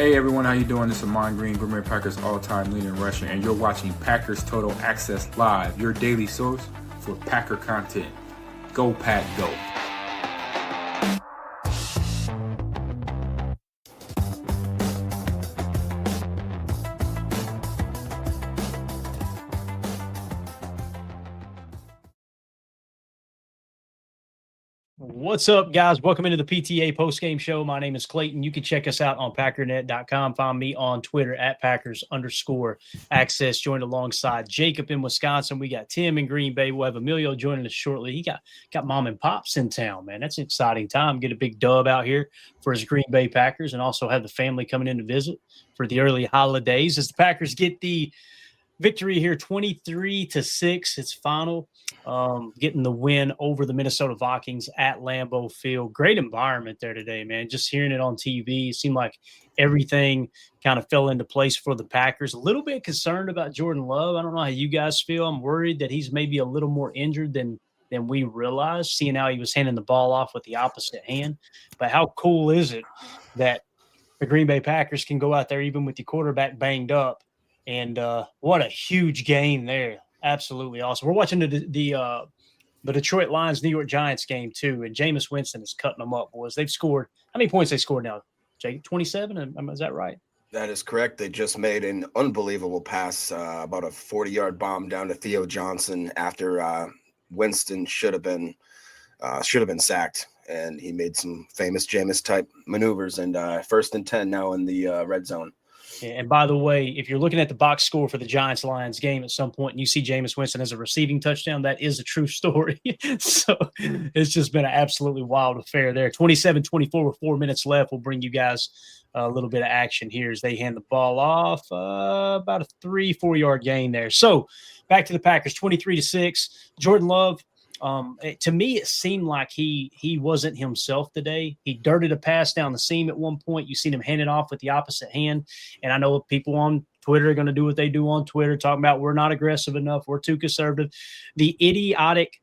Hey everyone, how you doing? This is Amon Green, Green Bay Packers all-time leading rusher, and you're watching Packers Total Access Live, your daily source for Packer content. Go Pack, go! What's up, guys? Welcome into the PTA postgame show. My name is Clayton. You can check us out on packernet.com. Find me on Twitter at Packers_access. Joined alongside Jacob in Wisconsin. We got Tim in Green Bay. We'll have Emilio joining us shortly. He got mom and pops in town, man. That's an exciting time. Get a big dub out here for his Green Bay Packers, and also have the family coming in to visit for the early holidays as the Packers get the victory here, 23-6. It's final, getting the win over the Minnesota Vikings at Lambeau Field. Great environment there today, man. Just hearing it on TV, it seemed like everything kind of fell into place for the Packers. A little bit concerned about Jordan Love. I don't know how you guys feel. I'm worried that he's maybe a little more injured than we realized, seeing how he was handing the ball off with the opposite hand. But how cool is it that the Green Bay Packers can go out there even with the quarterback banged up? And what a huge game there. Absolutely awesome. We're watching the Detroit Lions, New York Giants game too, and Jameis Winston is cutting them up, boys. They've scored – how many points they scored now, Jake? 27? Is that right? That is correct. They just made an unbelievable pass, about a 40-yard bomb down to Theo Johnson after Winston should have been sacked. And he made some famous Jameis-type maneuvers, and 1st and 10 now in the red zone. And by the way, if you're looking at the box score for the Giants-Lions game at some point and you see Jameis Winston as a receiving touchdown, that is a true story. So it's just been an absolutely wild affair there. 27-24 with 4 minutes left. We'll bring you guys a little bit of action here as they hand the ball off. About a 3-4 yard gain there. So back to the Packers, 23-6. Jordan Love. To me, it seemed like he wasn't himself today. He dirted a pass down the seam at one point. You seen him hand it off with the opposite hand. And I know people on Twitter are going to do what they do on Twitter, talking about we're not aggressive enough, we're too conservative. The idiotic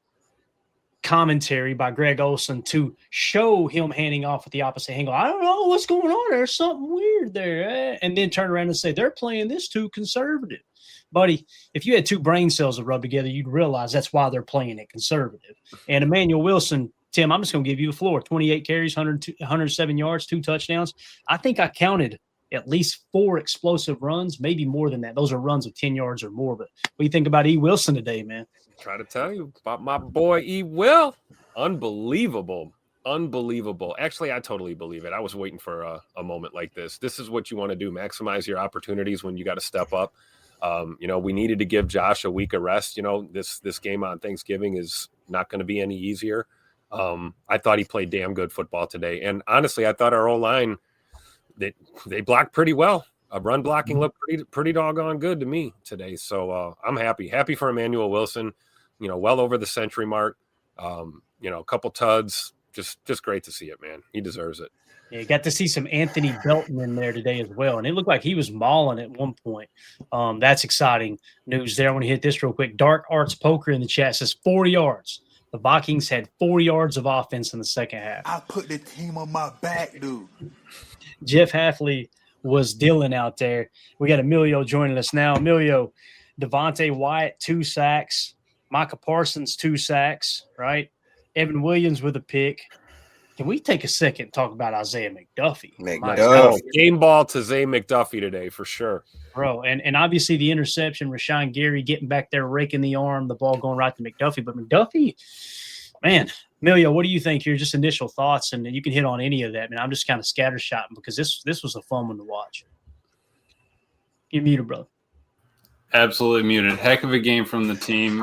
commentary by Greg Olsen to show him handing off with the opposite hand. I don't know what's going on. There's something weird there. And then turn around and say, they're playing this too conservative. Buddy, if you had two brain cells that rub together, you'd realize that's why they're playing it conservative. And Emmanuel Wilson, Tim, I'm just going to give you the floor. 28 carries, 107 yards, 2 touchdowns. I think I counted at least 4 explosive runs, maybe more than that. Those are runs of 10 yards or more. But what do you think about E. Wilson today, man? Try to tell you about my boy E. Will. Unbelievable. Actually, I totally believe it. I was waiting for a moment like this. This is what you want to do. Maximize your opportunities when you got to step up. We needed to give Josh a week of rest. This game on Thanksgiving is not going to be any easier. I thought he played damn good football today. And honestly, I thought our O-line, they blocked pretty well. Run blocking looked pretty doggone good to me today. So I'm happy for Emmanuel Wilson, well over the century mark, a couple tuds, just great to see it, man. He deserves it. Yeah, got to see some Anthony Belton in there today as well. And it looked like he was mauling at one point. That's exciting news there. I want to hit this real quick. Dark Arts Poker in the chat says 4 yards. The Vikings had 4 yards of offense in the second half. I put the team on my back, dude. Jeff Halfley was dealing out there. We got Emilio joining us now. Emilio, Devontae Wyatt, 2 sacks. Micah Parsons, 2 sacks, right? Evan Williams with a pick. Can we take a second and talk about Isaiah McDuffie? Game ball to Zay McDuffie today for sure. Bro, and obviously the interception, Rashawn Gary getting back there, raking the arm, the ball going right to McDuffie. But McDuffie, man, Emilio, what do you think here? Just initial thoughts, and you can hit on any of that. Man, I'm just kind of scattershotting because this was a fun one to watch. You're muted, brother. Absolutely muted. Heck of a game from the team.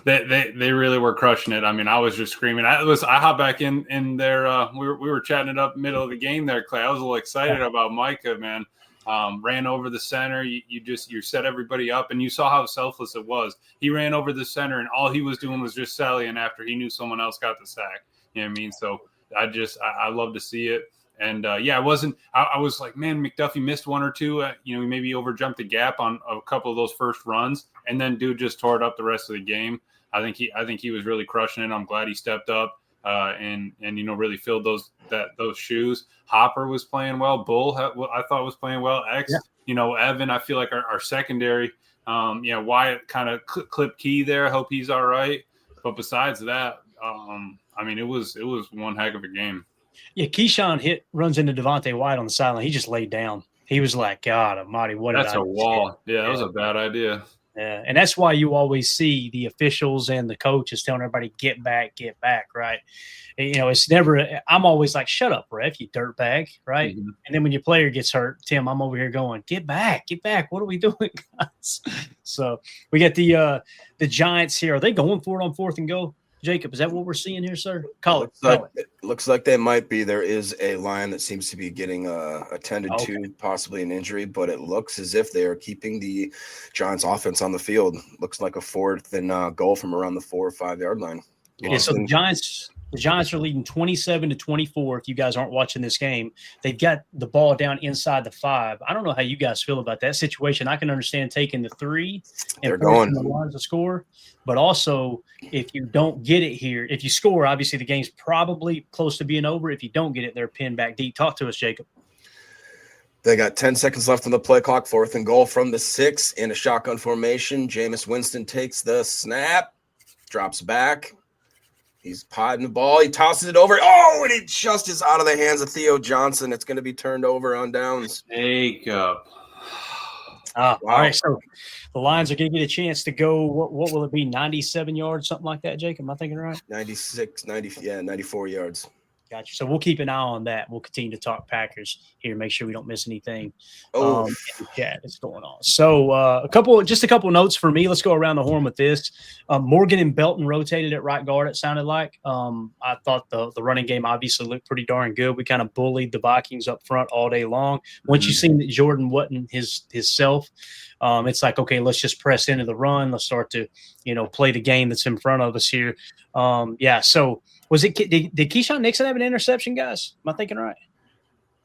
They really were crushing it. I mean, I was just screaming. I hopped back in there. We were chatting it up middle of the game there, Clay. I was a little excited about Micah, man. Ran over the center. You set everybody up, and you saw how selfless it was. He ran over the center, and all he was doing was just sallying after he knew someone else got the sack. You know what I mean? So I love to see it. And I was like, man, McDuffie missed 1 or 2, maybe overjumped the gap on a couple of those first runs, and then dude just tore it up the rest of the game. I think he was really crushing it. I'm glad he stepped up. and really filled those shoes. Hopper was playing well. Bull, I thought, was playing well. Evan, I feel like our secondary. Wyatt kind of clipped Key there. I hope he's all right. But besides that, it was one heck of a game. Yeah, Keyshawn runs into Devontae White on the sideline. He just laid down. He was like, God almighty, what did I do? That's a wall. Yeah, that was a bad idea. Yeah, and that's why you always see the officials and the coaches telling everybody, get back, right? It's never – I'm always like, shut up, ref, you dirtbag, right? Mm-hmm. And then when your player gets hurt, Tim, I'm over here going, get back. What are we doing, guys? So we got the Giants here. Are they going for it on 4th and goal? Jacob, is that what we're seeing here, sir? Call it. It looks like they might be. There is a line that seems to be getting attended to, possibly an injury, but it looks as if they are keeping the Giants offense on the field. Looks like a 4th and goal from around the 4 or 5 yard line. Yeah, so the Giants are leading 27-24. If you guys aren't watching this game, they've got the ball down inside the 5. I don't know how you guys feel about that situation. I can understand taking the 3 and forcing the Lions to score, but also if you don't get it here, if you score, obviously the game's probably close to being over. If you don't get it, they're pinned back deep. Talk to us, Jacob. They got 10 seconds left on the play clock. 4th and goal from the 6 in a shotgun formation. Jameis Winston takes the snap, drops back. He's potting the ball. He tosses it over. Oh, and it just is out of the hands of Theo Johnson. It's going to be turned over on downs. Jacob. Wow. All right, so the Lions are going to get a chance to go, what will it be, 97 yards, something like that, Jacob? Am I thinking right? 94 yards. Gotcha. So we'll keep an eye on that. We'll continue to talk Packers here, make sure we don't miss anything in the chat that's going on. So a couple notes for me. Let's go around the horn with this. Morgan and Belton rotated at right guard, it sounded like. I thought the running game obviously looked pretty darn good. We kind of bullied the Vikings up front all day long. Once you seen that Jordan wasn't his self, it's like, okay, let's just press into the run. Let's start to, play the game that's in front of us here. So did Keyshawn Nixon have an interception, guys? Am I thinking right?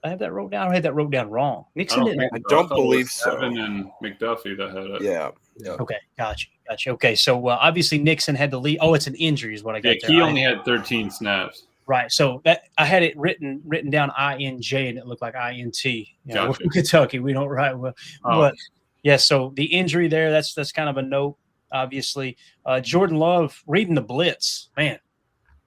I have that wrote down. I had that wrote down wrong. Nixon didn't. I don't believe so. Evan and McDuffie that had it. Yeah. Okay, gotcha. Okay, so obviously Nixon had the lead. Oh, it's an injury is what I got. Yeah, he only had 13 snaps. Right, so that I had it written down INJ and it looked like INT. Gotcha. We're from Kentucky. We don't write well. But yeah, so the injury there, that's kind of a note. Obviously, Jordan Love reading the blitz, man.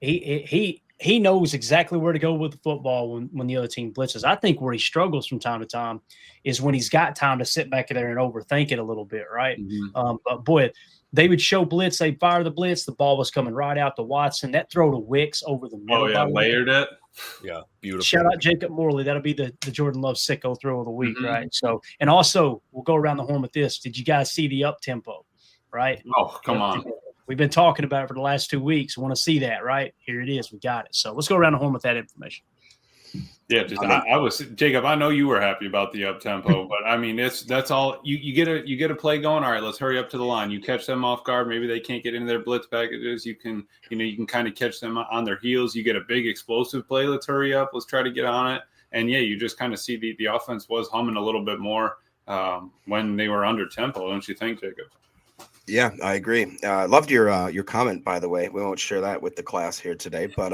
He knows exactly where to go with the football when the other team blitzes. I think where he struggles from time to time is when he's got time to sit back there and overthink it a little bit, right? Mm-hmm. But boy, they would show blitz, they'd fire the blitz, the ball was coming right out to Watson. That throw to Wicks over the middle. Oh yeah, layered it. Yeah, beautiful. Shout out Jacob Morley. That'll be the Jordan Love sicko throw of the week, right? So, and also we'll go around the horn with this. Did you guys see the up tempo? Right? Oh, come on. We've been talking about it for the last 2 weeks. Want to see that, right? Here it is. We got it. So let's go around the horn with that information. Yeah, I was Jacob. I know you were happy about the up tempo, but I mean, that's all you get a play going. All right, let's hurry up to the line. You catch them off guard. Maybe they can't get into their blitz packages. You can kind of catch them on their heels. You get a big explosive play. Let's hurry up. Let's try to get on it. And yeah, you just kind of see the offense was humming a little bit more when they were under tempo. Don't you think, Jacob? Yeah, I agree. I loved your comment, by the way. We won't share that with the class here today, but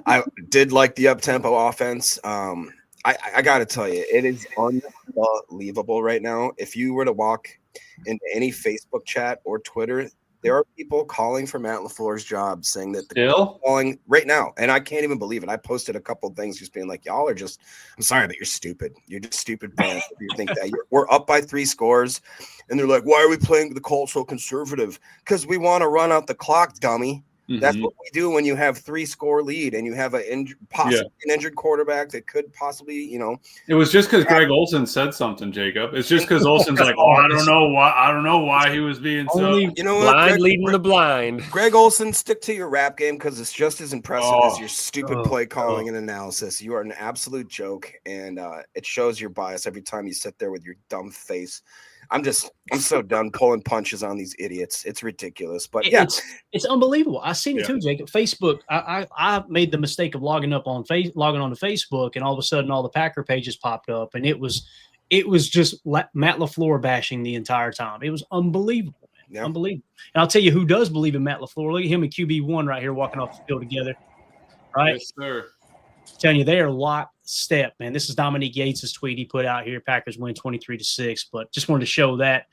I did like the up-tempo offense. I got to tell you, it is unbelievable right now. If you were to walk into any Facebook chat or Twitter, there are people calling for Matt LaFleur's job, saying that calling right now, and I can't even believe it. I posted a couple of things just being like, y'all are just – I'm sorry, but you're stupid. You're just stupid fans if you think that. We're up by 3 scores, and they're like, why are we playing the Colts so conservative? Because we want to run out the clock, dummy. Mm-hmm. That's what we do when you have 3-score lead and you have an injured quarterback that could possibly, It was just because Greg Olsen said something, Jacob. It's just because Olsen's like, I don't know why he was being so. Blind leading the blind. Greg Olsen, stick to your rap game because it's just as impressive as your stupid play calling and analysis. You are an absolute joke, and it shows your bias every time you sit there with your dumb face. I'm so done pulling punches on these idiots. It's ridiculous, but yeah, it's unbelievable. I've seen it too, Jacob. Facebook. I made the mistake of logging on to Facebook, and all of a sudden, all the Packer pages popped up, and it was just Matt LaFleur bashing the entire time. It was unbelievable, man. Unbelievable. And I'll tell you who does believe in Matt LaFleur. Look at him and QB1 right here walking off the field together. right? Yes, sir. Telling you, they are lockstep, man. This is Dominique Yates' tweet he put out here. Packers win 23-6, but just wanted to show that.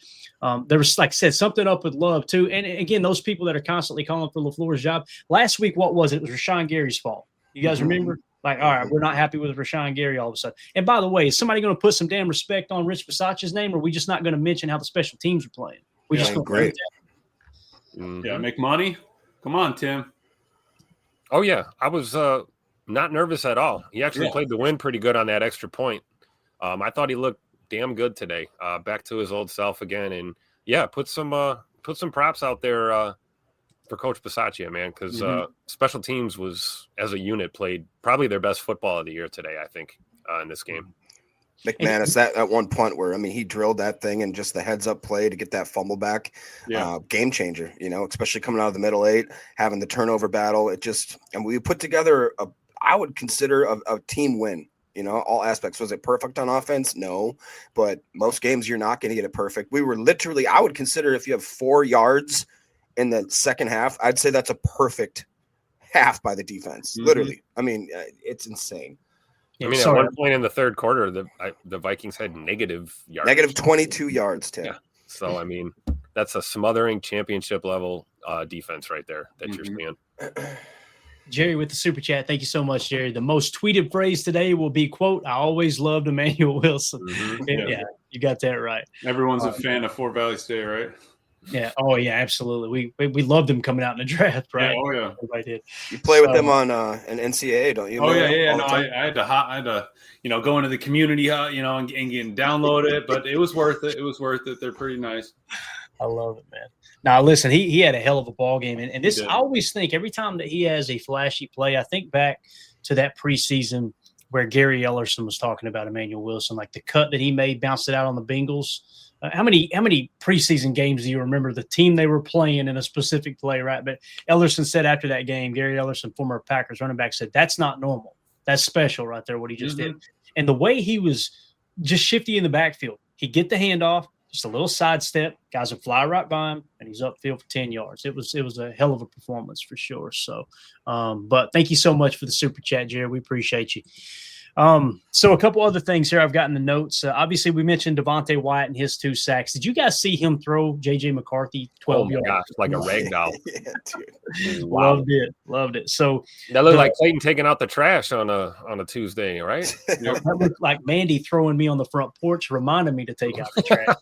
There was, like I said, something up with Love, too. And again, those people that are constantly calling for LaFleur's job. Last week, what was it? It was Rashawn Gary's fault. You guys remember? Like, all right, we're not happy with Rashawn Gary all of a sudden. And by the way, is somebody going to put some damn respect on Rich Bisaccia's name, or are we just not going to mention how the special teams are playing? We just going to great. Yeah, make money. Come on, Tim. Oh, yeah. I was not nervous at all. He actually played the win pretty good on that extra point. I thought he looked damn good today. Back to his old self again. And, yeah, put some props out there for Coach Bisaccia, man, because special teams was, as a unit, played probably their best football of the year today, I think, in this game. McManus, that one punt where, I mean, he drilled that thing and just the heads-up play to get that fumble back, game changer, especially coming out of the middle eight, having the turnover battle. It just – and we put together I would consider a team win, all aspects. Was it perfect on offense? No, but most games you're not going to get it perfect. We were literally – I would consider if you have 4 yards – in the second half, I'd say that's a perfect half by the defense. Literally. I mean, it's insane. I mean, at one point in the third quarter, the Vikings had negative yards. Negative 22 yards, Tim. Yeah. So, I mean, that's a smothering championship level defense right there that you're seeing. Jerry with the super chat. Thank you so much, Jerry. The most tweeted phrase today will be, quote, "I always loved Emmanuel Wilson." Yeah, you got that right. Everyone's a fan of Fort Valley State, right? Yeah. Oh, yeah, absolutely. We loved him coming out in the draft, right? Yeah, oh, yeah. Everybody did. You play with them on an NCAA, don't you? Oh, yeah. No, I had to, go into the community, and download it, but it was worth it. It was worth it. They're pretty nice. I love it, man. Now, listen, he had a hell of a ball game. And this, I always think every time that he has a flashy play, I think back to that preseason where Gary Ellerson was talking about Emmanuel Wilson, like the cut that he made, bounced it out on the Bengals. How many preseason games do you remember the team they were playing in a specific play, right? But Ellerson said after that game, Gary Ellerson, former Packers running back, said, that's not normal. That's special right there, what he just did. And the way he was just shifty in the backfield, he'd get the handoff, just a little sidestep, guys would fly right by him, and he's upfield for 10 yards. It was a hell of a performance for sure. So, but thank you so much for the super chat, Jerry. We appreciate you. So a couple other things here I've got in the notes. Obviously, we mentioned Devontae Wyatt and his 2 sacks. Did you guys see him throw J.J. McCarthy 12 yards? Gosh, like a rag doll. Yeah, dude. Wow. Loved it. So that looked like Clayton taking out the trash on a Tuesday, right? That looked like Mandy throwing me on the front porch, reminding me to take out the trash.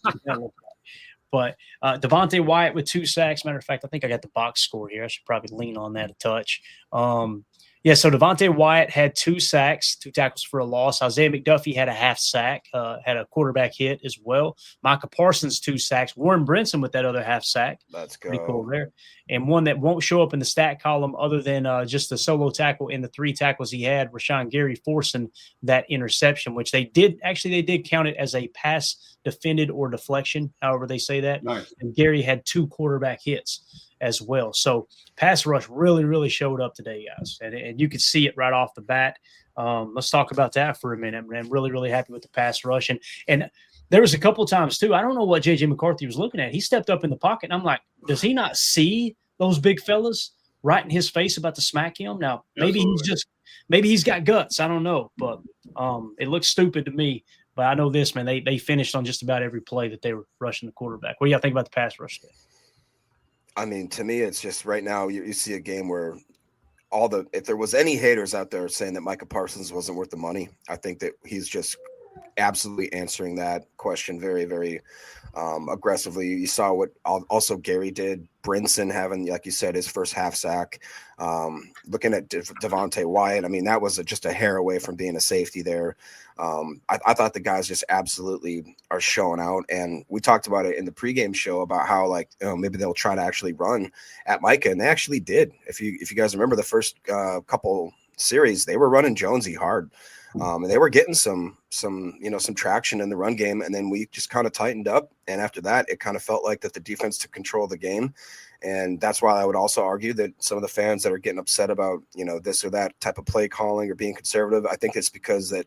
But Devontae Wyatt with 2 sacks. Matter of fact, I think I got the box score here. I should probably lean on that a touch. So Devontae Wyatt had 2 sacks, 2 tackles for a loss. Isaiah McDuffie had a half sack, had a quarterback hit as well. Micah Parsons, 2 sacks. Warren Brinson with that other half sack. Let's go. Pretty cool there. And one that won't show up in the stat column other than just the solo tackle in the 3 tackles he had, Rashawn Gary forcing that interception, which they did count it as a pass defended or deflection, however they say that. Nice. And Gary had 2 quarterback hits as well. So pass rush really, really showed up today, guys. And you could see it right off the bat. Let's talk about that for a minute. I'm really, really happy with the pass rush. And there was a couple of times, too. I don't know what J.J. McCarthy was looking at. He stepped up in the pocket, and I'm like, does he not see those big fellas right in his face about to smack him? Now, maybe he's got guts. I don't know. But it looks stupid to me. But I know this, man. They finished on just about every play that they were rushing the quarterback. What do y'all think about the pass rush today? I mean, to me, it's just right now you see a game where if there was any haters out there saying that Micah Parsons wasn't worth the money, I think that he's just absolutely answering that question very, very aggressively. You saw what also Gary did. Brinson having, like you said, his first half sack. Looking at Devontae Wyatt, I mean, that was just a hair away from being a safety there. I thought the guys just absolutely are showing out. And we talked about it in the pregame show about how, maybe they'll try to actually run at Micah, and they actually did. If you guys remember the first couple series, they were running Jonesy hard. And they were getting some traction in the run game, and then we just kind of tightened up. And after that, it kind of felt like that the defense took control of the game. And that's why I would also argue that some of the fans that are getting upset about, this or that type of play calling or being conservative, I think it's because that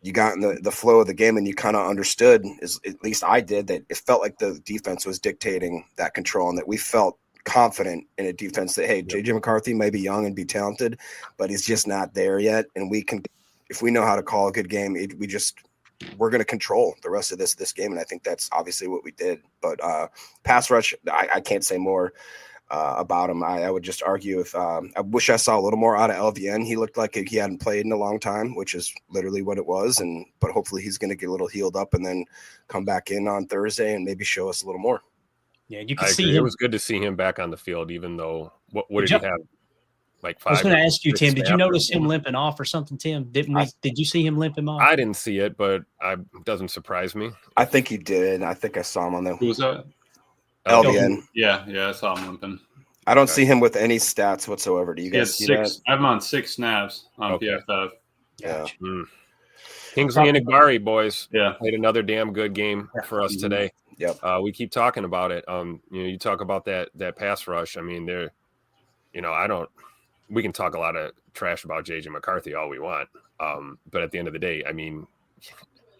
you got in the flow of the game and you kind of understood, at least I did, that it felt like the defense was dictating that control and that we felt confident in a defense that, hey, JJ McCarthy may be young and be talented, but he's just not there yet. And we can, if we know how to call a good game, we're going to control the rest of this game. And I think that's obviously what we did. But pass rush, I can't say more about him. I would just argue if I wish I saw a little more out of LVN. He looked like he hadn't played in a long time, which is literally what it was. But hopefully he's going to get a little healed up and then come back in on Thursday and maybe show us a little more. Yeah, you can I see agree. him. It was good to see him back on the field, even though what did he have? Like 5. I was going to ask you, Tim. Did you notice him limping limping off or something, Tim? Did you see him limping off? I didn't see it, but it doesn't surprise me. I think he did. I think I saw him on the Who was that? LVN. Yeah, I saw him limping. I don't see him with any stats whatsoever. Do you He had guys see 6. that? I have him on 6 snaps on PFF. Yeah. Kingsley and Igbari, boys. Yeah. Played another damn good game for us today. Yep. We keep talking about it. You talk about that pass rush. I mean, we can talk a lot of trash about JJ McCarthy all we want. But at the end of the day, I mean,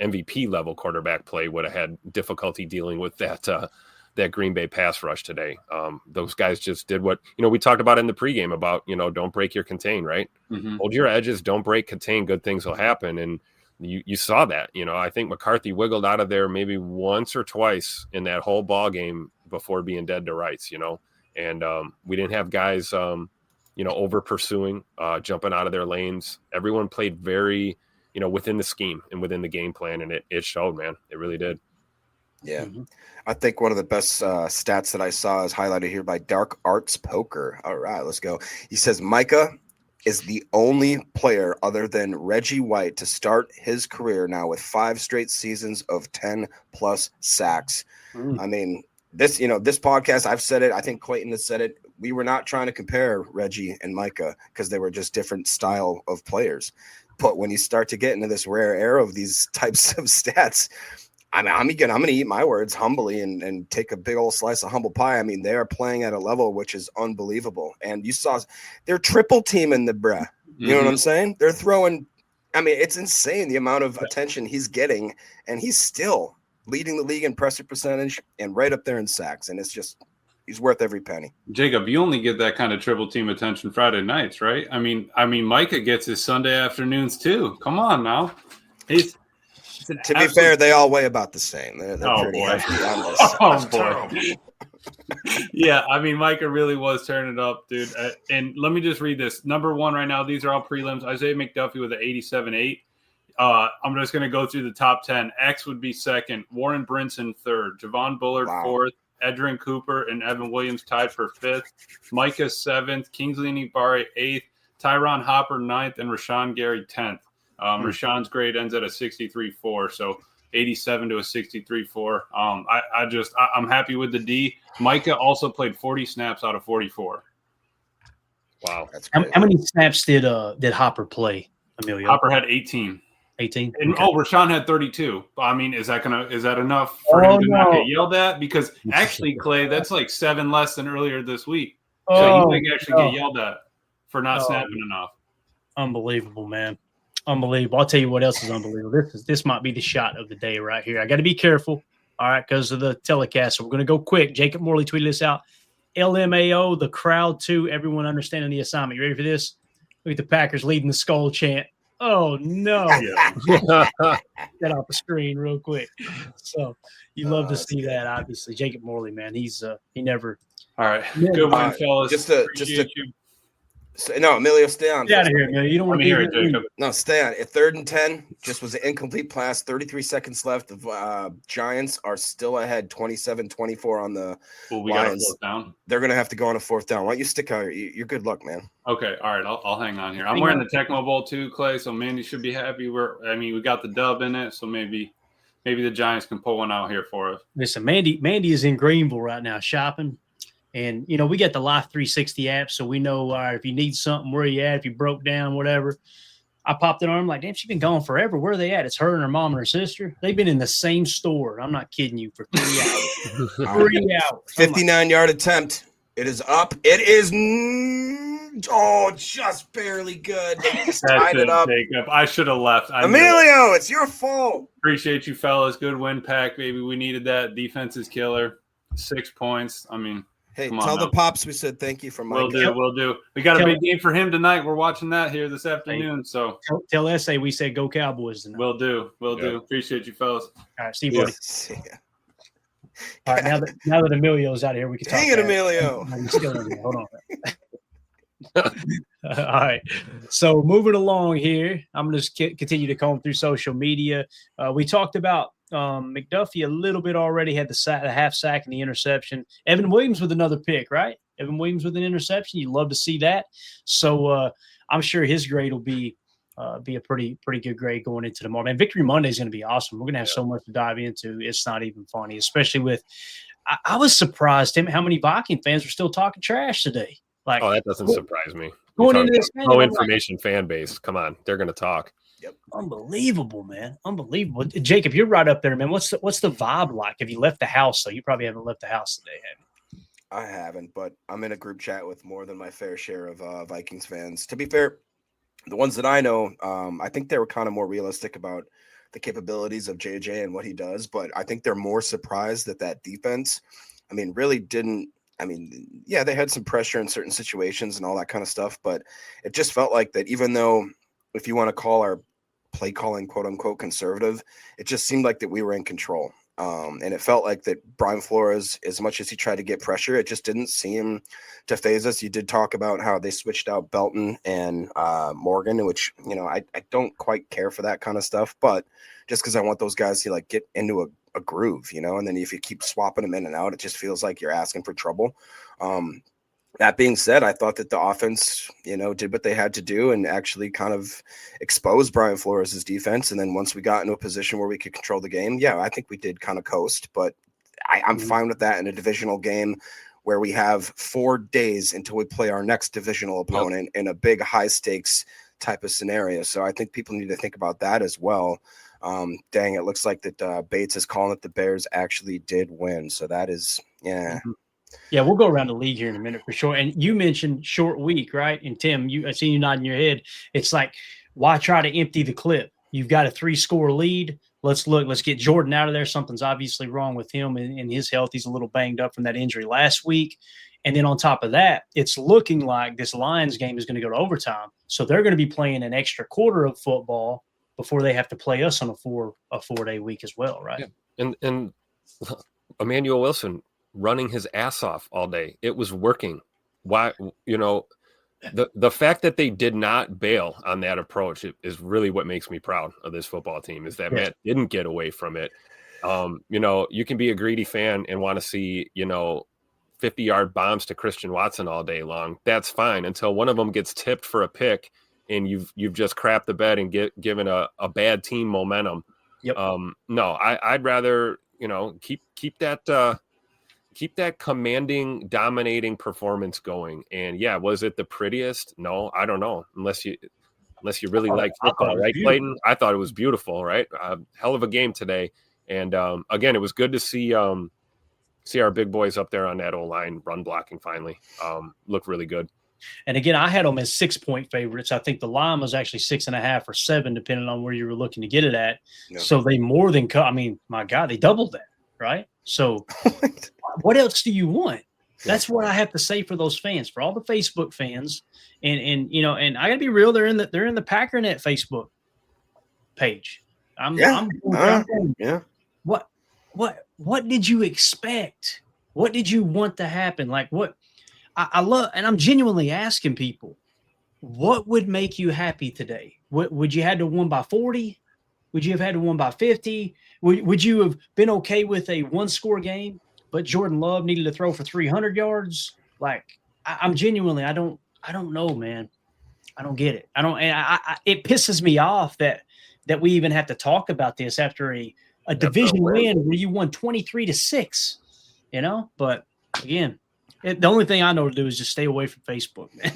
MVP level quarterback play would have had difficulty dealing with that Green Bay pass rush today. Those guys just did what, we talked about in the pregame about, don't break your contain, right? Mm-hmm. Hold your edges, don't break contain, good things will happen. And you saw that, I think McCarthy wiggled out of there maybe once or twice in that whole ball game before being dead to rights, and we didn't have guys, over pursuing, jumping out of their lanes. Everyone played very, within the scheme and within the game plan. And it showed, man, it really did. Yeah. I think one of the best stats that I saw is highlighted here by Dark Arts Poker. All right, let's go. He says Micah is the only player other than Reggie White to start his career now with 5 straight seasons of 10+ sacks. I mean, this podcast, I've said it. I think Clayton has said it. We were not trying to compare Reggie and Micah because they were just different style of players. But when you start to get into this rare era of these types of stats, I'm going to eat my words humbly and take a big old slice of humble pie. I mean, they are playing at a level which is unbelievable. And you saw they're triple teaming the bruh. You know what I'm saying? They're throwing. I mean, it's insane the amount of attention he's getting, and he's still leading the league in pressure percentage and right up there in sacks. And it's just, he's worth every penny. Jacob, you only get that kind of triple team attention Friday nights, right? I mean, Micah gets his Sunday afternoons too. Come on now. To be fair, they all weigh about the same. They're pretty hefty on this. Oh, boy. Yeah, I mean, Micah really was turning it up, dude. And let me just read this. Number 1 right now, these are all prelims. Isaiah McDuffie with an 87.8. I'm just going to go through the top 10. X would be 2nd. Warren Brinson 3rd. Javon Bullard 4th. Edrin Cooper and Evan Williams tied for 5th. Micah 7th. Kingsley Enagbare 8th. Tyron Hopper 9th. And Rashawn Gary 10th. Rashawn's grade ends at a 63.4, so 87 to a 63.4. I'm happy with the D. Micah also played 40 snaps out of 44. Wow, that's great. How many snaps did Hopper play, Emilio? Hopper had 18. 18. And okay. Rashawn had 32. I mean, is that enough for him to not get yelled at? Because actually, Clay, that's like 7 less than earlier this week. So he might actually get yelled at for not snapping enough. Unbelievable, man. Unbelievable. I'll tell you what else is unbelievable. This might be the shot of the day right here. I got to be careful, all right, because of the telecast. So we're going to go quick. Jacob Morley tweeted this out. LMAO, the crowd too. Everyone understanding the assignment. You ready for this? Look at the Packers leading the skull chant. Oh, no. Get off the screen real quick. So you love to see that, obviously. Jacob Morley, man, he never. All right. Good one, fellas. Just to no, Emilio, stay on. Get out of here, Emilio. You don't want to be here, Jacob. No, stay on. At 3rd and 10, just was an incomplete pass. 33 seconds left. The Giants are still ahead, 27-24 on the We got a Lions. 4th down. They're going to have to go on a 4th down. Why don't you stick out? You're good luck, man. Okay, all right. I'll hang on here. I'm wearing the Tecmo Bowl too, Clay. So Mandy should be happy. We got the dub in it, so maybe the Giants can pull one out here for us. Listen, Mandy is in Greenville right now shopping. And, we got the Life 360 app, so we know if you need something, where you at, if you broke down, whatever. I popped it on. I'm like, damn, she's been gone forever. Where are they at? It's her and her mom and her sister. They've been in the same store. I'm not kidding you, for 3 hours. 3 hours. 59-yard attempt. It is up. It is just barely good. They just tied it up. Jacob. I should have left. Emilio, it's your fault. Appreciate you, fellas. Good win, Pack, baby. We needed that. Defense is killer. 6 points. I mean, Hey, Come on tell the now. Pops we said thank you for my We'll do. We got a Tell- big game for him tonight. We're watching that here this afternoon. So Tell SA we said go Cowboys tonight. we'll do. Appreciate you, fellas. All right, see you, buddy. See ya. All right, now that Emilio's out of here, we can talk. Dang it, fast. Emilio. No, he's still in here. Hold on. All right. So moving along here, I'm going to continue to comb through social media. We talked about McDuffie a little bit already, had the half sack and the interception. Evan Williams with another pick, right? Evan Williams with an interception. You'd love to see that. So I'm sure his grade will be a pretty good grade going into tomorrow. Man, Victory Monday is going to be awesome. We're going to have so much to dive into. It's not even funny, especially with I was surprised, Tim, how many Viking fans were still talking trash today. Like, that doesn't surprise me. Going into this game, no information fan base. Come on, they're going to talk. Yep. Unbelievable, man. Unbelievable. Jacob, you're right up there, man. What's the vibe like? Have you left the house? So you probably haven't left the house today, have you? I haven't, but I'm in a group chat with more than my fair share of Vikings fans. To be fair, the ones that I know, I think they were kind of more realistic about the capabilities of JJ and what he does, but I think they're more surprised that defense, really didn't. Yeah, they had some pressure in certain situations and all that kind of stuff, but it just felt like that even though, if you want to call our play calling, quote unquote, conservative, it just seemed like that we were in control. And it felt like that Brian Flores, as much as he tried to get pressure, it just didn't seem to phase us. You did talk about how they switched out Belton and Morgan, which, I don't quite care for that kind of stuff, but just because I want those guys to get into a groove, and then if you keep swapping them in and out, it just feels like you're asking for trouble. That being said, I thought that the offense, did what they had to do and actually kind of exposed Brian Flores' defense. And then once we got into a position where we could control the game, I think we did kind of coast. But I'm fine with that in a divisional game where we have 4 days until we play our next divisional opponent in a big high stakes type of scenario. So I think people need to think about that as well. Dang, it looks like that Bates is calling that the Bears actually did win. So that is, Yeah, we'll go around the league here in a minute for sure. And you mentioned short week, right? And Tim, I see you nodding your head. It's like, why try to empty the clip? You've got a 3-score lead. Let's get Jordan out of there. Something's obviously wrong with him and his health. He's a little banged up from that injury last week. And then on top of that, it's looking like this Lions game is going to go to overtime. So they're going to be playing an extra quarter of football before they have to play us on a 4-day week as well, right? Yeah. And Emmanuel Wilson running his ass off all day. It was working. Why, the fact that they did not bail on that approach is really what makes me proud of this football team, is that Matt didn't get away from it. You can be a greedy fan and want to see, 50-yard bombs to Christian Watson all day long. That's fine until one of them gets tipped for a pick and you've just crapped the bed and given a bad team momentum. Yep. No, I'd rather, keep that commanding, dominating performance going. And was it the prettiest? No, I don't know. Unless you really like football, right, Clayton? I thought it was beautiful, right? Hell of a game today. And again, it was good to see our big boys up there on that O-line run blocking finally. Look really good. And again, I had them as 6-point favorites. I think the line was actually 6.5 or 7, depending on where you were looking to get it at. Yeah. So they more than my God, they doubled that, right? So what else do you want? That's what I have to say for those fans, for all the Facebook fans. And I gotta be real, they're in the Packernet Facebook page. What did you expect? What did you want to happen? Like what I love, and I'm genuinely asking people, what would make you happy today? Would you had to win by 40? Would you have had to win by 50? Would you have been okay with a 1-score game, but Jordan Love needed to throw for 300 yards? Like, I'm genuinely, I don't know, man. I don't get it. It pisses me off that we even have to talk about this after a division win where you won 23-6, but again, the only thing I know to do is just stay away from Facebook, man.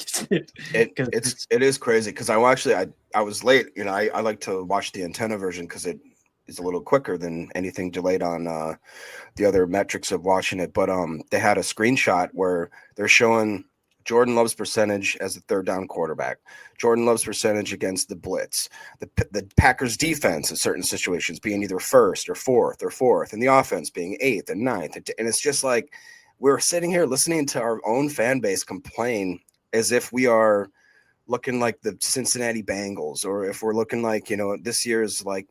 It is crazy because I was late. I like to watch the antenna version because it is a little quicker than anything delayed on the other metrics of watching it. But they had a screenshot where they're showing Jordan Love's percentage as a 3rd down quarterback, Jordan Love's percentage against the blitz, the Packers defense in certain situations being either 1st or 4th, and the offense being 8th and 9th, and it's just like, we're sitting here listening to our own fan base complain as if we are looking like the Cincinnati Bengals, or if we're looking like, this year's like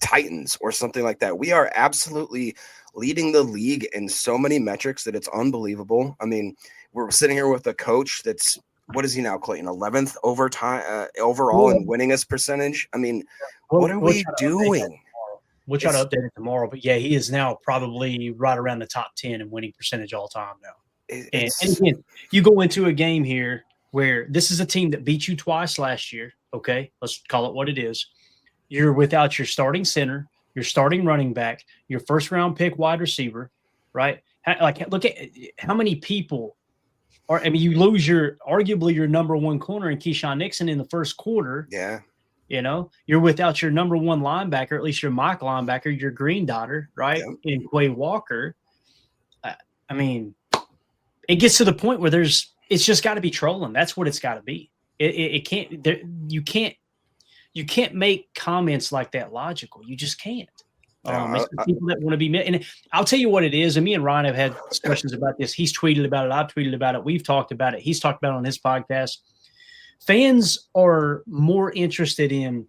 Titans or something like that. We are absolutely leading the league in so many metrics that it's unbelievable. I mean, we're sitting here with a coach that's, what is he now, Clayton? 11th overall in winningest percentage. I mean, what are we doing? We'll try to update it tomorrow, but yeah, he is now probably right around the top 10 in winning percentage all time now. And again, you go into a game here where this is a team that beat you twice last year. Okay, let's call it what it is. You're without your starting center, your starting running back, your first round pick wide receiver, right? Like, look at how many people are. I mean, you lose arguably your number one corner in Keyshawn Nixon in the first quarter. Yeah. You're without your number one linebacker, at least your mock linebacker, your green daughter, right? Yeah. In Quay Walker. I mean, it gets to the point where it's just got to be trolling. That's what it's got to be. It can't. You can't make comments like that logical. You just can't. It's the people that want to be. And I'll tell you what it is. And me and Ryan have had discussions about this. He's tweeted about it. I've tweeted about it. We've talked about it. He's talked about it on his podcast. Fans are more interested in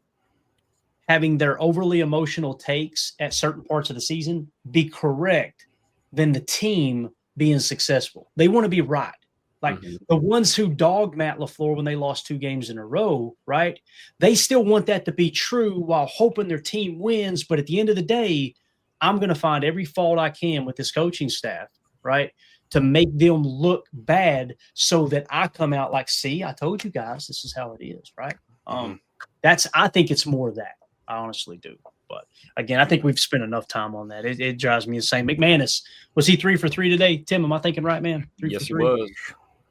having their overly emotional takes at certain parts of the season be correct than the team being successful. They want to be right. Like the ones who dogged Matt LaFleur when they lost 2 games in a row, right? They still want that to be true while hoping their team wins. But at the end of the day, I'm going to find every fault I can with this coaching staff, right? To make them look bad so that I come out like, see, I told you guys, this is how it is, right? I think it's more of that. I honestly do. But again, I think we've spent enough time on that. It drives me insane. McManus, was he 3 for 3 today? Tim, am I thinking right, man? 3 yes, for 3? He was.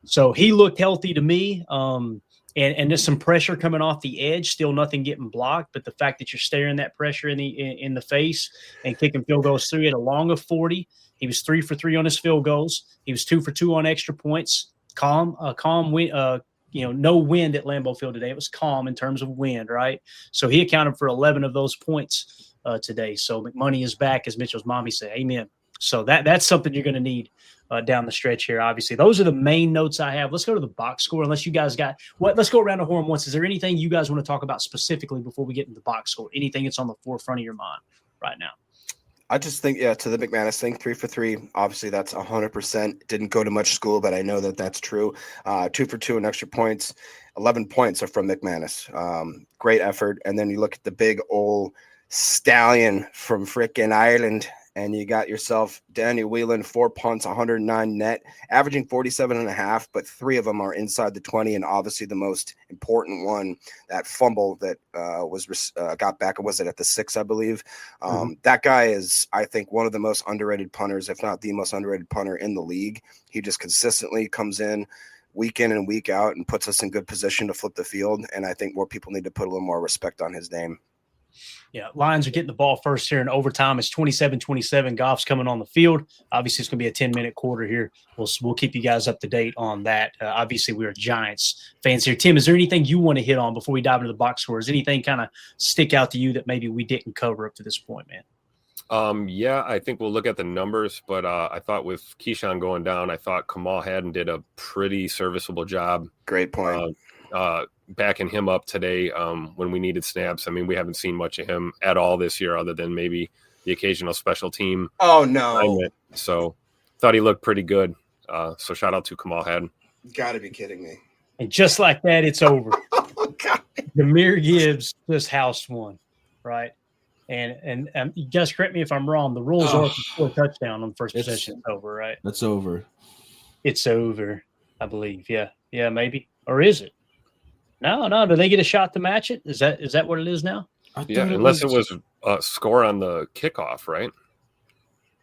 So he looked healthy to me. And there's some pressure coming off the edge, still nothing getting blocked. But the fact that you're staring that pressure in the face and kicking field goals through it, a long of 40. He was 3 for 3 on his field goals. He was 2 for 2 on extra points. Calm wind, no wind at Lambeau Field today. It was calm in terms of wind, right? So he accounted for 11 of those points today. So McMoney is back, as Mitchell's mommy said. Amen. So that's something you're going to need down the stretch here. Obviously, those are the main notes I have. Let's go to the box score. Unless you guys got what? Let's go around the horn once. Is there anything you guys want to talk about specifically before we get into the box score? Anything that's on the forefront of your mind right now? I just think, to the McManus thing, 3 for 3. Obviously, that's 100%. Didn't go to much school, but I know that that's true. 2 for 2 in extra points. 11 points are from McManus. Great effort. And then you look at the big old stallion from frickin' Ireland, and you got yourself Daniel Whelan, 4 punts, 109 net, averaging 47.5, but 3 of them are inside the 20. And obviously the most important one, that fumble that got back, was it at the 6, I believe. That guy is, I think, one of the most underrated punters, if not the most underrated punter in the league. He just consistently comes in and week out and puts us in good position to flip the field. And I think more people need to put a little more respect on his name. Yeah, Lions are getting the ball first here in overtime. It's 27-27. Goff's coming on the field. Obviously, it's going to be a 10-minute quarter here. We'll keep you guys up to date on that. Obviously, we're Giants fans here. Tim, is there anything you want to hit on before we dive into the box score? Is anything kind of stick out to you that maybe we didn't cover up to this point, man? Yeah, I think we'll look at the numbers, but I thought with Keyshawn going down, I thought Kamal Haddon did a pretty serviceable job. Great point. Backing him up today when we needed snaps. I mean, we haven't seen much of him at all this year other than maybe the occasional special team. Oh, no. Assignment. So thought he looked pretty good. So shout out to Kamal Haddon. You got to be kidding me. And just like that, it's over. Oh, God. Jameer Gibbs just housed one, right? And you guys correct me if I'm wrong. The rules are for a touchdown on the first possession. It's over, right? That's over. It's over, I believe. Yeah, maybe. Or is it? No. Do they get a shot to match it? Is that what it is now? Yeah, unless it was a score on the kickoff, right?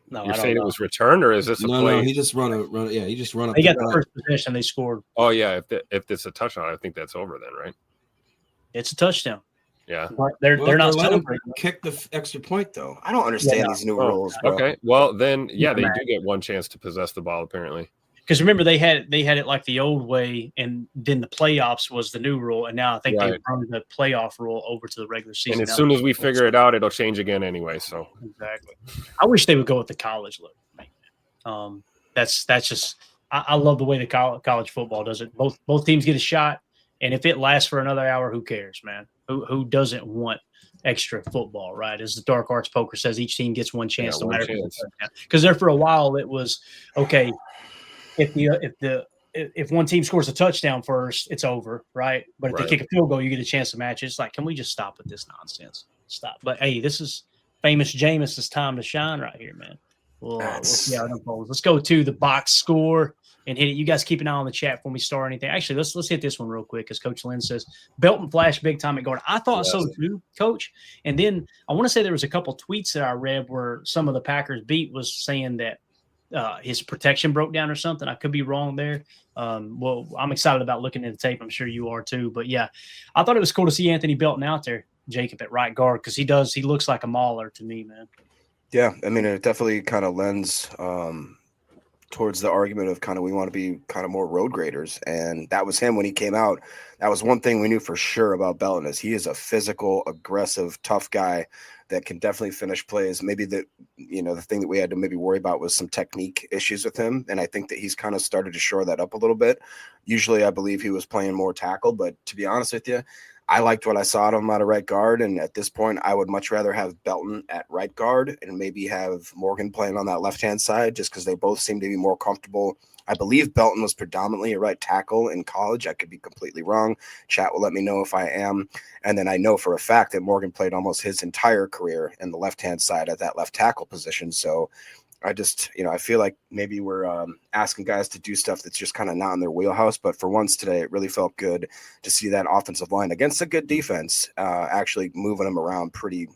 No, you're saying it was returned, or is this a play? No, he just run. Yeah, he just run up. They got the first possession. They scored. Oh yeah, if it's a touchdown, I think that's over then, right? It's a touchdown. Yeah, but they're not celebrating. Kick the extra point though. I don't understand these new rules. Bro. Okay, well then, they do get one chance to possess the ball apparently. Because remember, they had it like the old way, and then the playoffs was the new rule, and now I think they've run the playoff rule over to the regular season. And as soon as we figure it out, it'll change again anyway. So exactly. I wish they would go with the college look. that's just I love the way the college football does it. Both teams get a shot, and if it lasts for another hour, who cares, man? Who doesn't want extra football, right? As the Dark Arts Poker says, each team gets one chance, no matter because there for a while it was okay. If one team scores a touchdown first, it's over, right? But if they kick a field goal, you get a chance to match it. It's like, can we just stop with this nonsense? Stop. But hey, this is famous Jameis's time to shine right here, man. We'll see how it unfolds. Let's go to the box score and hit it. You guys keep an eye on the chat when we start anything. Actually, let's hit this one real quick because Coach Lynn says Belton flashed big time at guard. I thought so too, Coach. And then I want to say there was a couple tweets that I read where some of the Packers beat was saying that his protection broke down or something. I could be wrong there. Well, I'm excited about looking at the tape. I'm sure you are too. But yeah, I thought it was cool to see Anthony Belton out there, Jacob, at right guard, because he looks like a mauler to me, man. Yeah, I mean, it definitely kind of lends towards the argument of kind of we want to be kind of more road graders, and that was him when he came out. That was one thing we knew for sure about Belton is he is a physical, aggressive, tough guy that can definitely finish plays. Maybe the thing that we had to maybe worry about was some technique issues with him, and I think that he's kind of started to shore that up a little bit. Usually, I believe he was playing more tackle, but to be honest with you, I liked what I saw of him out of right guard, and at this point, I would much rather have Belton at right guard and maybe have Morgan playing on that left-hand side just because they both seem to be more comfortable. I believe Belton was predominantly a right tackle in college. I could be completely wrong. Chat will let me know if I am. And then I know for a fact that Morgan played almost his entire career in the left-hand side at that left tackle position. So I just, I feel like maybe we're asking guys to do stuff that's just kind of not in their wheelhouse. But for once today, it really felt good to see that offensive line against a good defense actually moving them around pretty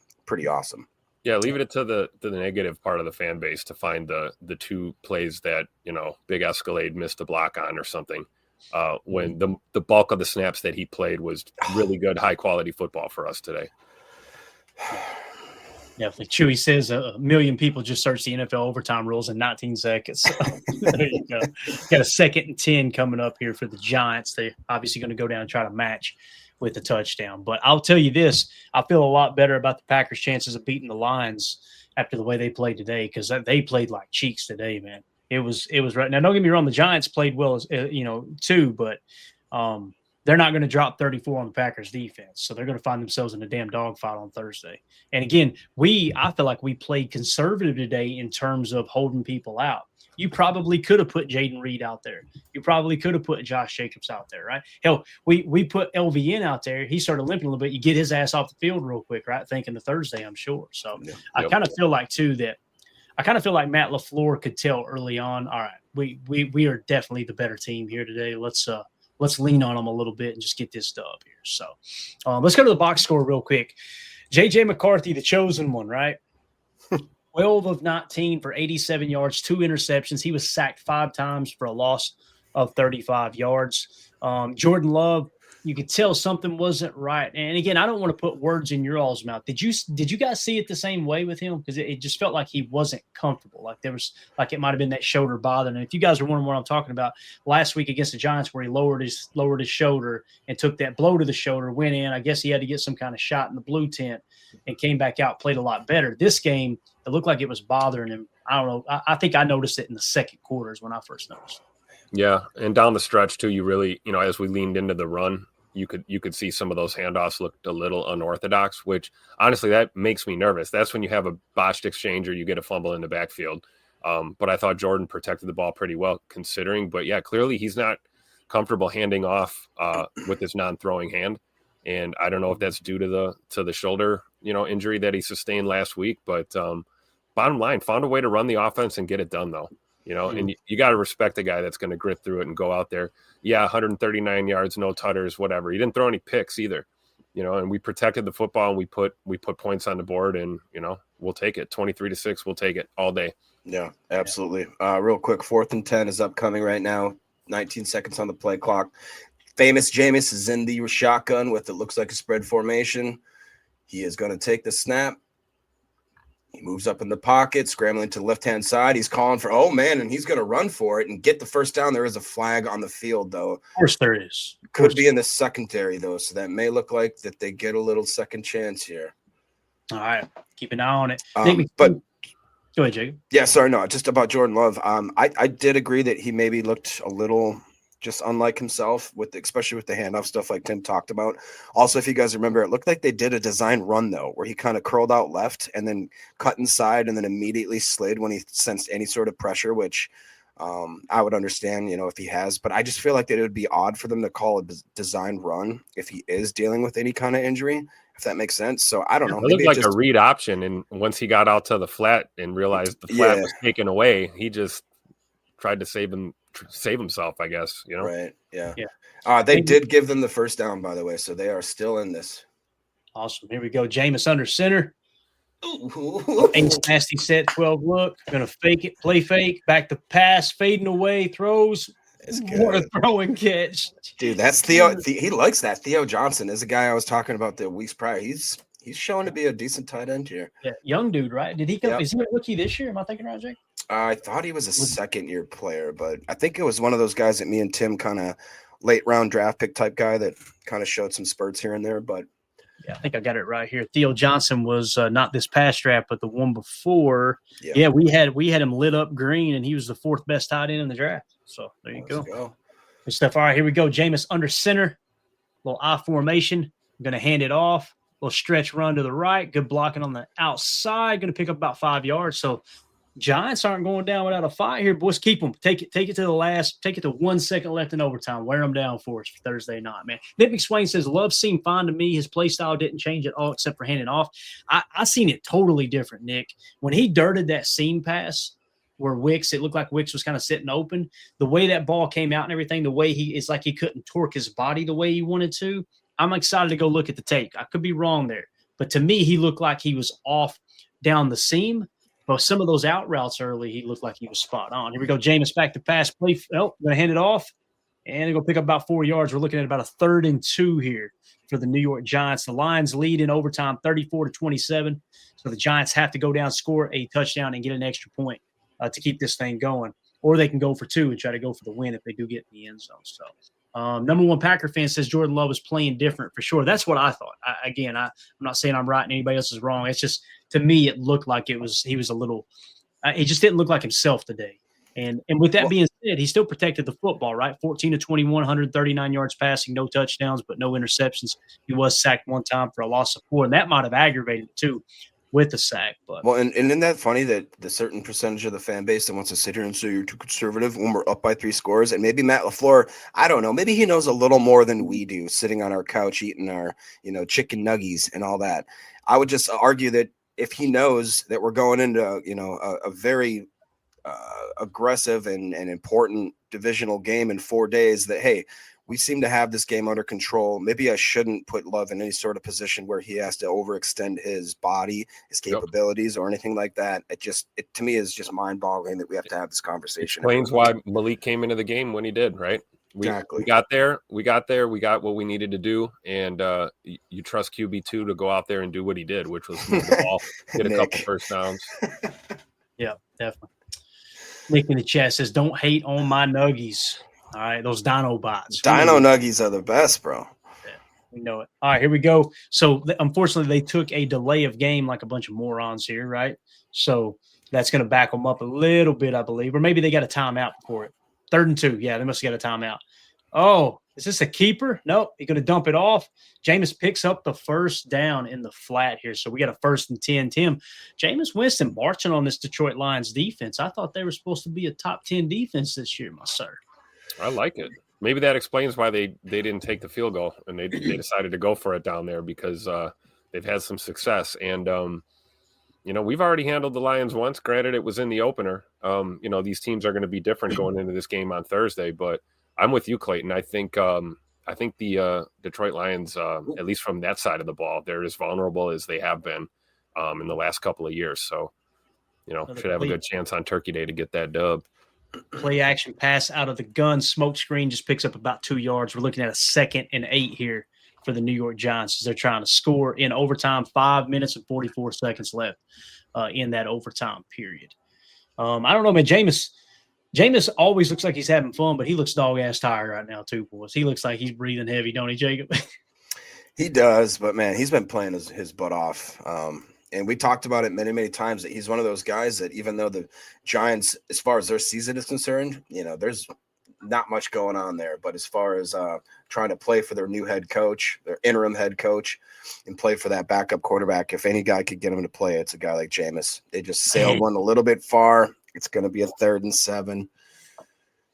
awesome. Yeah, leave it to the negative part of the fan base to find the two plays that, Big Escalade missed a block on or something. When the bulk of the snaps that he played was really good, high quality football for us today. Definitely. Chewy says a million people just searched the NFL overtime rules in 19 seconds. So there you go. Got a 2nd and 10 coming up here for the Giants. They're obviously going to go down and try to match with the touchdown. But I'll tell you this, I feel a lot better about the Packers' chances of beating the Lions after the way they played today because they played like cheeks today, man. It was right. Now, don't get me wrong, the Giants played well, too, but they're not going to drop 34 on the Packers defense. So they're going to find themselves in a damn dogfight on Thursday. And again, I feel like we played conservative today in terms of holding people out. You probably could have put Jaden Reed out there. You probably could have put Josh Jacobs out there, right? Hell, we put LVN out there. He started limping a little bit. You get his ass off the field real quick, right? Thinking the Thursday, I'm sure. So I kind of feel like too that Matt LaFleur could tell early on. All right, we are definitely the better team here today. Let's lean on them a little bit and just get this dub here. So let's go to the box score real quick. J.J. McCarthy, the chosen one, right? 12 of 19 for 87 yards, 2 interceptions. He was sacked 5 times for a loss of 35 yards. Jordan Love, you could tell something wasn't right. And again, I don't want to put words in your all's mouth. Did you guys see it the same way with him? Because it just felt like he wasn't comfortable. Like there was, like it might have been that shoulder bothering. And if you guys are wondering what I'm talking about, last week against the Giants where he lowered his shoulder and took that blow to the shoulder, went in. I guess he had to get some kind of shot in the blue tent and came back out, played a lot better. This game, it looked like it was bothering him. I don't know. I think I noticed it in the second quarter is when I first noticed it. Yeah, and down the stretch too, you really, as we leaned into the run, you could see some of those handoffs looked a little unorthodox, which honestly that makes me nervous. That's when you have a botched exchange or you get a fumble in the backfield. But I thought Jordan protected the ball pretty well considering. But yeah, clearly he's not comfortable handing off with his non-throwing hand, and I don't know if that's due to the shoulder injury that he sustained last week. But bottom line, found a way to run the offense and get it done though. And you got to respect the guy that's going to grit through it and go out there. Yeah, 139 yards, no tutters, whatever. He didn't throw any picks either, and we protected the football and we put points on the board and, we'll take it. 23-6, we'll take it all day. Yeah, absolutely. Real quick, 4th and 10 is upcoming right now. 19 seconds on the play clock. Famous Jameis is in the shotgun with it looks like a spread formation. He is going to take the snap. He moves up in the pocket, scrambling to the left-hand side. He's calling for, and he's going to run for it and get the first down. There is a flag on the field, though. Of course there is. Could be in the secondary, though, so that may look like that they get a little second chance here. All right. Keep an eye on it. Go ahead, Jacob. Yeah, sorry, no, just about Jordan Love. I did agree that he maybe looked a little just unlike himself especially with the handoff stuff like Tim talked about. Also, if you guys remember, it looked like they did a design run though, where he kind of curled out left and then cut inside and then immediately slid when he sensed any sort of pressure, which I would understand, if he has, but I just feel like that it would be odd for them to call a design run if he is dealing with any kind of injury, if that makes sense. So I don't know. It looked like a read option, and once he got out to the flat and realized the flat was taken away, he just tried to save himself, I guess. Right? Yeah. They did give them the first down, by the way, so they are still in this. Awesome. Here we go. Jameis under center. Ace nasty set 12 look. Gonna fake it, play fake, back to pass, fading away, throws. What a throw and catch. Dude, that's Theo. He likes that. Theo Johnson is a guy I was talking about the weeks prior. He's showing to be a decent tight end here. Yeah, young dude, right? Did he come? Yep. Is he a rookie this year? Am I thinking right, Jake? I thought he was a second-year player, but I think it was one of those guys that me and Tim kind of late-round draft pick type guy that kind of showed some spurts here and there, but yeah, I think I got it right here. Theo Johnson was not this past draft, but the one before. Yeah, we had him lit up green, and he was the fourth best tight end in the draft. So there you go. Good stuff. All right, here we go. Jameis under center, little I formation. I'm going to hand it off. Little stretch run to the right. Good blocking on the outside. Going to pick up about 5 yards. So Giants aren't going down without a fight here. Boys, keep them. Take it to the last. Take it to 1 second left in overtime. Wear them down for us for Thursday night, man. Nick McSwain says, Love seemed fine to me. His play style didn't change at all except for handing off. I seen it totally different, Nick. When he dirted that seam pass where it looked like Wicks was kind of sitting open, the way that ball came out and everything, the way it's like he couldn't torque his body the way he wanted to. I'm excited to go look at the tape. I could be wrong there. But to me, he looked like he was off down the seam. But some of those out routes early, he looked like he was spot on. Here we go. Jameis back to pass. Play. Oh, going to hand it off. And they're going to pick up about 4 yards. We're looking at about a 3rd and 2 here for the New York Giants. The Lions lead in overtime 34-27. So the Giants have to go down, score a touchdown, and get an extra point to keep this thing going. Or they can go for 2 and try to go for the win if they do get in the end zone. So number one Packer fan says Jordan Love is playing different for sure. That's what I thought. I'm not saying I'm right and anybody else is wrong. It's just, to me, it looked like he was a little it just didn't look like himself today. And with that being said, he still protected the football, right? 14-21, 139 yards passing, no touchdowns, but no interceptions. He was sacked one time for a loss of 4, and that might have aggravated it too with the sack. But and isn't that funny that the certain percentage of the fan base that wants to sit here and say you're too conservative when we're up by 3 scores? And maybe Matt LaFleur, I don't know, maybe he knows a little more than we do, sitting on our couch eating our chicken nuggies and all that. I would just argue that if he knows that we're going into a very aggressive and important divisional game in 4 days, that hey, we seem to have this game under control. Maybe I shouldn't put Love in any sort of position where he has to overextend his body, his capabilities, or anything like that. It to me is just mind-boggling that we have to have this conversation. Explains why Malik came into the game when he did, right? We got there. We got what we needed to do, and you trust QB2 to go out there and do what he did, which was move the ball, get a couple first downs. Yeah, definitely. Nick in the chat says, "Don't hate on my nuggies." All right, those Dino bots. Dino nuggies are the best, bro. Yeah, we know it. All right, here we go. So, unfortunately, they took a delay of game like a bunch of morons here, right? So that's going to back them up a little bit, I believe. Or maybe they got a timeout for it. 3rd and 2. Yeah, they must have got a timeout. Oh, is this a keeper? Nope. He's going to dump it off. Jameis picks up the first down in the flat here. So we got a 1st and 10. Tim, Jameis Winston marching on this Detroit Lions defense. I thought they were supposed to be a top 10 defense this year, my sir. I like it. Maybe that explains why they didn't take the field goal and they decided to go for it down there, because they've had some success. And, we've already handled the Lions once. Granted, it was in the opener. These teams are going to be different going into this game on Thursday, but I'm with you, Clayton. I think the Detroit Lions, at least from that side of the ball, they're as vulnerable as they have been in the last couple of years. So, should have a good chance on Turkey Day to get that dub. Play action pass out of the gun. Smoke screen just picks up about 2 yards. We're looking at a 2nd and 8 here for the New York Giants as they're trying to score in overtime. 5 minutes and 44 seconds left in that overtime period. I don't know, man. Jameis always looks like he's having fun, but he looks dog-ass tired right now too, boys. He looks like he's breathing heavy, don't he, Jacob? He does, but, man, he's been playing his butt off. And we talked about it many, many times that he's one of those guys that even though the Giants, as far as their season is concerned, there's not much going on there. But as far as trying to play for their new head coach, their interim head coach, and play for that backup quarterback, if any guy could get him to play, it's a guy like Jameis. They just sailed one a little bit far. It's going to be a 3rd and 7.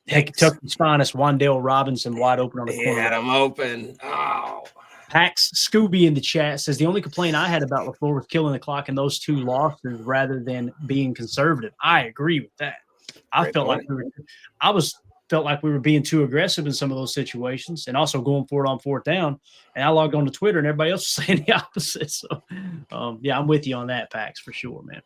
Heck, Kentucky's finest, Wan'Dale Robinson, wide open on the corner. He had him open. Oh. Pax Scooby in the chat says the only complaint I had about LaFleur was killing the clock in those 2 losses rather than being conservative. I agree with that. I felt like we were being too aggressive in some of those situations and also going for it on 4th down. And I logged on to Twitter and everybody else was saying the opposite. So, I'm with you on that, Pax, for sure, man.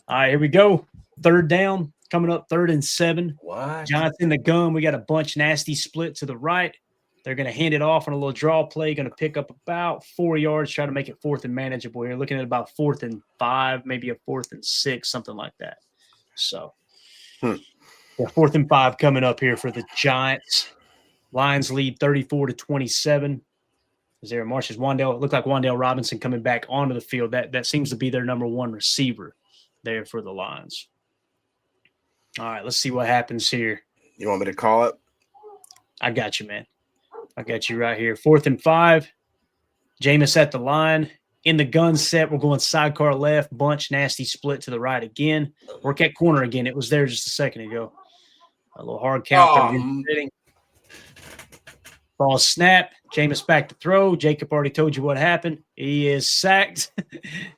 All right, here we go. 3rd down, coming up 3rd and 7. What? Giants in the gun. We got a bunch nasty split to the right. They're going to hand it off on a little draw play, going to pick up about 4 yards, try to make it 4th and manageable here. Looking at about 4th and 5, maybe a 4th and 6, something like that. So, 4th and 5 coming up here for the Giants. Lions lead 34-27. Is there a Marsh's Wan'Dale? It looked like Wan'Dale Robinson coming back onto the field. That seems to be their number 1 receiver there for the Lions. All right, let's see what happens here. You want me to call it? I got you, man. I got you right here. 4th and 5. Jameis at the line. In the gun set, we're going sidecar left, bunch, nasty split to the right again. Work at corner again. It was there just a second ago. A little hard count. Ball snap. Jameis back to throw. Jacob already told you what happened. He is sacked,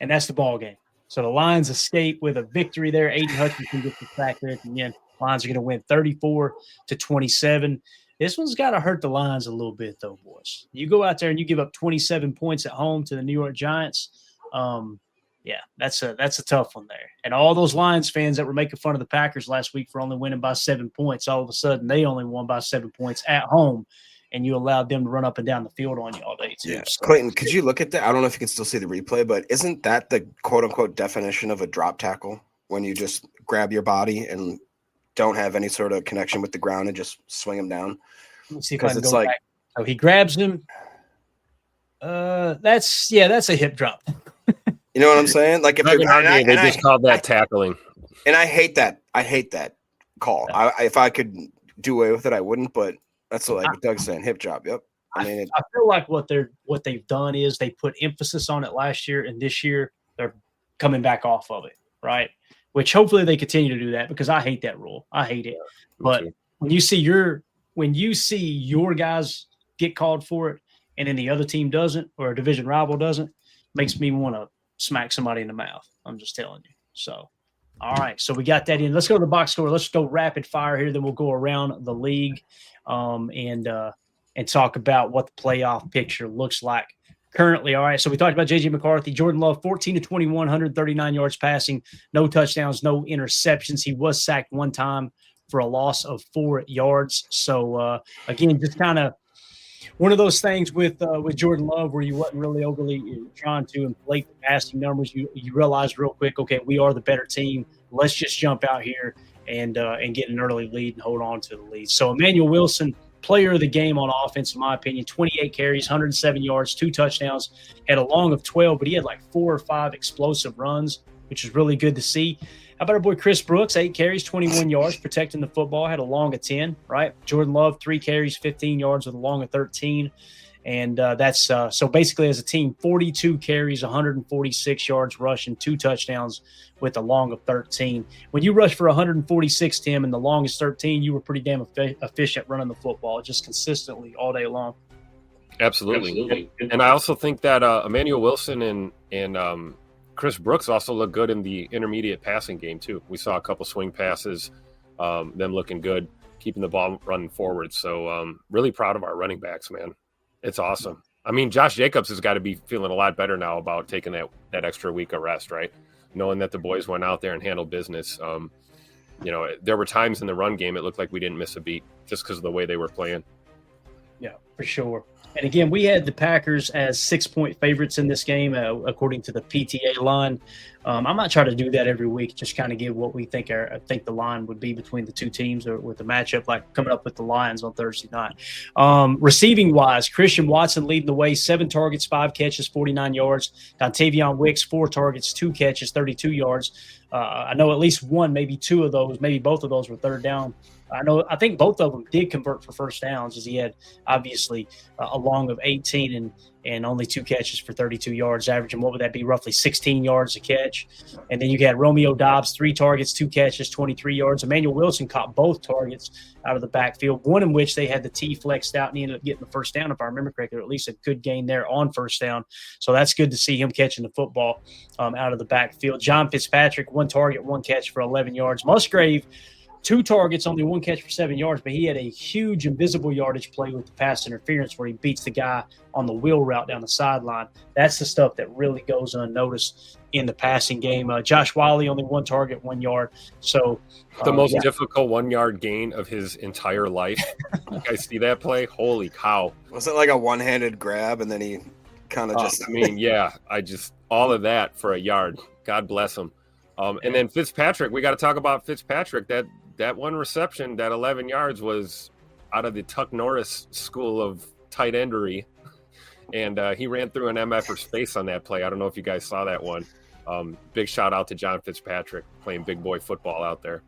and that's the ball game. So the Lions escape with a victory there. Aiden Hutchinson gets the sack there at the end. Lions are going to win 34-27. This one's got to hurt the Lions a little bit, though, boys. You go out there and you give up 27 points at home to the New York Giants. That's a tough one there. And all those Lions fans that were making fun of the Packers last week for only winning by 7 points, all of a sudden they only won by 7 points at home, and you allowed them to run up and down the field on you all day, too. Yeah. So, Clayton, could you look at that? I don't know if you can still see the replay, but isn't that the quote-unquote definition of a drop tackle when you just grab your body and don't have any sort of connection with the ground and just swing him down? Let me see if I can go back. So he grabs him. That's a hip drop. You know what I'm saying? Like if they just called that tackling. And I hate that. I hate that call. If I could do away with it, I wouldn't. But that's what Doug's saying. Hip drop. Yep. I feel like what they've done is they put emphasis on it last year, and this year they're coming back off of it, right? Which hopefully they continue to do that, because I hate that rule. I hate it. But when you see your guys get called for it, and then the other team doesn't, or a division rival doesn't, makes me want to smack somebody in the mouth. I'm just telling you. So, all right. So we got that in. Let's go to the box score. Let's go rapid fire here. Then we'll go around the league and talk about what the playoff picture looks like currently. All right. So we talked about J.J. McCarthy. Jordan Love, 14-21, 139 yards passing, no touchdowns, no interceptions. He was sacked one time for a loss of 4 yards. So, again, just kind of one of those things with Jordan Love where you wasn't really overly trying to inflate the passing numbers. You realized real quick, okay, we are the better team. Let's just jump out here and get an early lead and hold on to the lead. So Emmanuel Wilson, player of the game on offense, in my opinion, 28 carries, 107 yards, 2 touchdowns, had a long of 12, but he had like 4 or 5 explosive runs, which is really good to see. How about our boy Chris Brooks, 8 carries, 21 yards, protecting the football, had a long of 10, right? Jordan Love, 3 carries, 15 yards with a long of 13. And that's so basically as a team, 42 carries, 146 yards rushing, 2 touchdowns with a long of 13. When you rush for 146, Tim, and the long is 13, you were pretty damn efficient running the football just consistently all day long. Absolutely. And I also think that Emmanuel Wilson and Chris Brooks also look good in the intermediate passing game too. We saw a couple swing passes, them looking good, keeping the ball running forward. So really proud of our running backs, man. It's awesome. I mean, Josh Jacobs has got to be feeling a lot better now about taking that extra week of rest, right? Knowing that the boys went out there and handled business. There were times in the run game it looked like we didn't miss a beat just because of the way they were playing. Yeah, for sure. And again, we had the Packers as 6-point favorites in this game, according to the PTA line. I might try to do that every week, just kind of give what we think I think the line would be between the two teams, or with the matchup, like coming up with the Lions on Thursday night. Receiving wise, Christian Watson leading the way, 7 targets, 5 catches, 49 yards. Dontavion Wicks, 4 targets, 2 catches, 32 yards. I know at least one, maybe 2 of those, maybe both of those were third down. I think both of them did convert for first downs, as he had obviously a long of 18 and only 2 catches for 32 yards, averaging, what would that be, roughly 16 yards a catch. And then you got Romeo Doubs, 3 targets, 2 catches, 23 yards. Emmanuel Wilson caught both targets out of the backfield, one in which they had the T flexed out and he ended up getting the first down, if I remember correctly, or at least a good gain there on first down. So that's good to see him catching the football out of the backfield. John Fitzpatrick, 1 target, 1 catch for 11 yards. Musgrave, 2 targets, only 1 catch for 7 yards, but he had a huge invisible yardage play with the pass interference where he beats the guy on the wheel route down the sideline. That's the stuff that really goes unnoticed in the passing game. Josh Wiley, only 1 target, 1 yard. So the most difficult 1-yard gain of his entire life. You guys see that play? Holy cow. Was it like a one-handed grab and then he kind of just... I mean, yeah, all of that for a yard. God bless him. And then Fitzpatrick, we got to talk about Fitzpatrick. That one reception, that 11 yards, was out of the Tuck Norris school of tight endery. And he ran through an MFer's face on that play. I don't know if you guys saw that one. Big shout out to John Fitzpatrick playing big boy football out there.